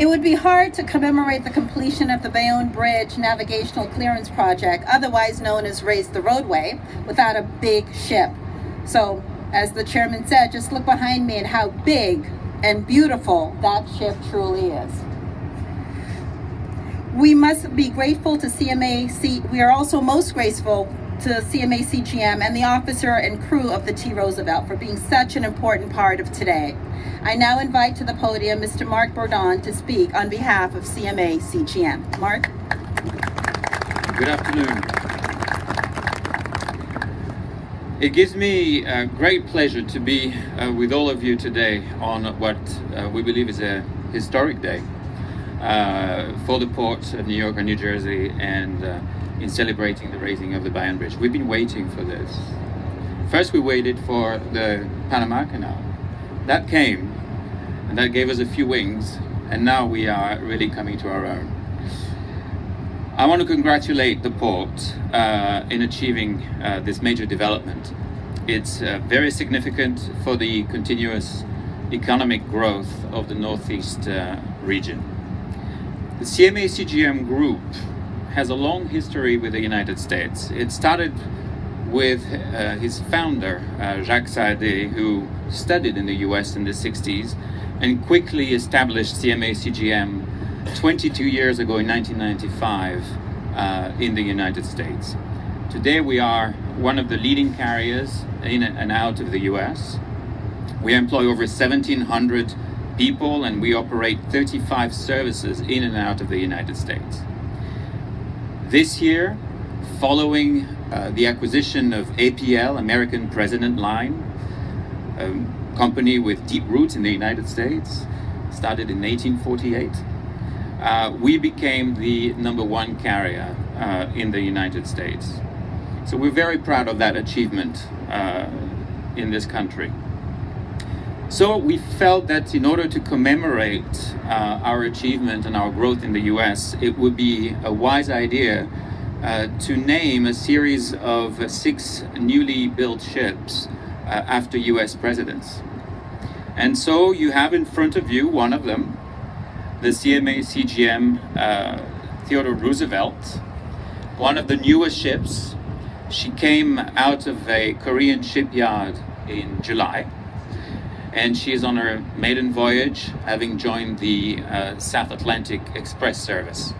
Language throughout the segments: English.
It would be hard to commemorate the completion of the Bayonne Bridge Navigational Clearance Project, otherwise known as Raise the Roadway, without a big ship. So, as the chairman said, just look behind me at how big and beautiful that ship truly is. We must be grateful to CMA. We are also most grateful to CMA CGM and the officer and crew of the T. Roosevelt for being such an important part of today. I now invite to the podium Mr. Marc Bourdon to speak on behalf of CMA CGM. Marc? Good afternoon. It gives me a great pleasure to be with all of you today on what we believe is a historic day for the ports of New York and New Jersey, and in celebrating the raising of the Bayonne Bridge. We've been waiting for this. First we waited for the Panama Canal. That came, and that gave us a few wings, and now we are really coming to our own. I want to congratulate the port in achieving this major development. It's very significant for the continuous economic growth of the Northeast region. The CMA CGM group has a long history with the United States. It started with his founder, Jacques Saadé, who studied in the US in the 60s and quickly established CMA CGM 22 years ago in 1995 in the United States. Today we are one of the leading carriers in and out of the US. We employ over 1,700 people, and we operate 35 services in and out of the United States. This year, following the acquisition of APL, American President Line, a company with deep roots in the United States, started in 1848, we became the #1 carrier in the United States. So we're very proud of that achievement in this country. So we felt that in order to commemorate our achievement and our growth in the US, it would be a wise idea to name a series of 6 newly built ships after US presidents. And so you have in front of you one of them, the CMA CGM Theodore Roosevelt, one of the newest ships. She came out of a Korean shipyard in July, and she is on her maiden voyage, having joined the South Atlantic Express service.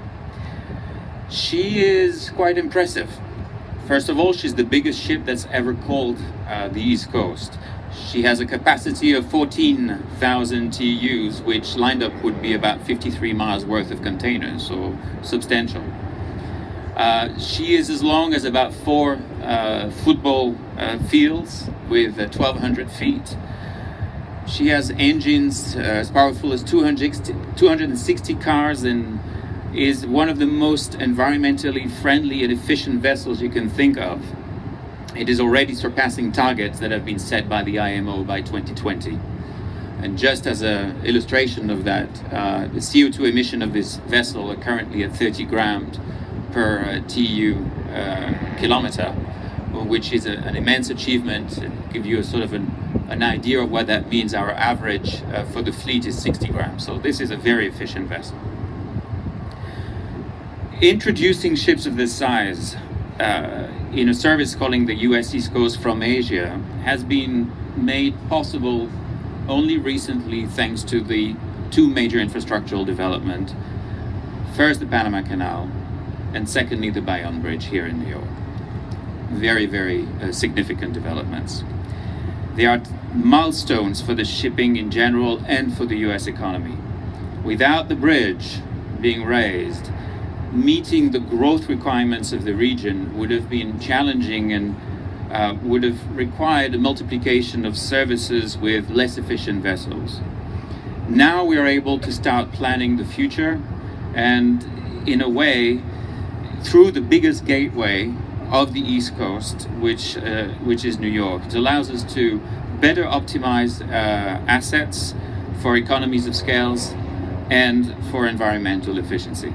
She is quite impressive. First of all, she's the biggest ship that's ever called the East Coast. She has a capacity of 14,000 TEUs, which lined up would be about 53 miles worth of containers, so substantial. She is as long as about 4 football fields with 1,200 feet. She has engines as powerful as 260 cars, and is one of the most environmentally friendly and efficient vessels you can think of. It is already surpassing targets that have been set by the IMO by 2020. And just as an illustration of that, the CO2 emission of this vessel are currently at 30 grams per TEU kilometer, which is an immense achievement. And give you a sort of an idea of what that means. Our average for the fleet is 60 grams. So this is a very efficient vessel. Introducing ships of this size in a service calling the US East Coast from Asia has been made possible only recently thanks to the 2 major infrastructural development. First, the Panama Canal, and secondly, the Bayonne Bridge here in New York. Very, very significant developments. They are milestones for the shipping in general and for the US economy. Without the bridge being raised, meeting the growth requirements of the region would have been challenging and would have required a multiplication of services with less efficient vessels. Now we are able to start planning the future, and in a way, through the biggest gateway of the East Coast, which is New York. It allows us to better optimize assets for economies of scales and for environmental efficiency.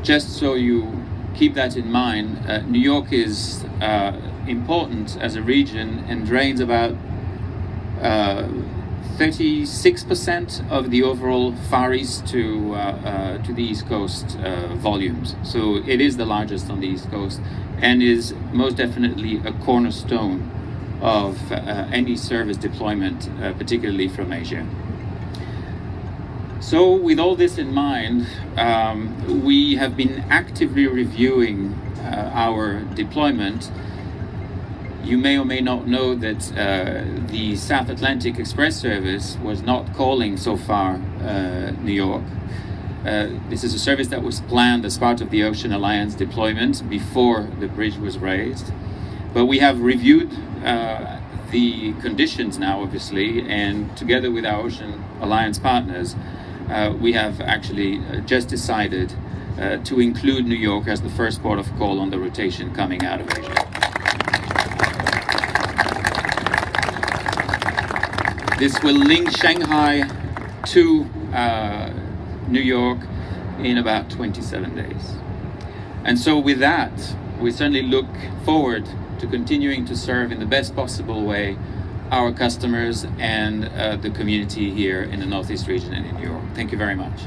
Just so you keep that in mind, New York is important as a region and drains about 36% of the overall Far East to the East Coast volumes. So it is the largest on the East Coast and is most definitely a cornerstone of any service deployment, particularly from Asia. So with all this in mind, we have been actively reviewing our deployment. You may or may not know that the South Atlantic Express service was not calling so far New York. This is a service that was planned as part of the Ocean Alliance deployment before the bridge was raised. But we have reviewed the conditions now, obviously, and together with our Ocean Alliance partners, we have actually just decided to include New York as the first port of call on the rotation coming out of Asia. This will link Shanghai to New York in about 27 days. And so with that, we certainly look forward to continuing to serve in the best possible way our customers and the community here in the Northeast region and in New York. Thank you very much.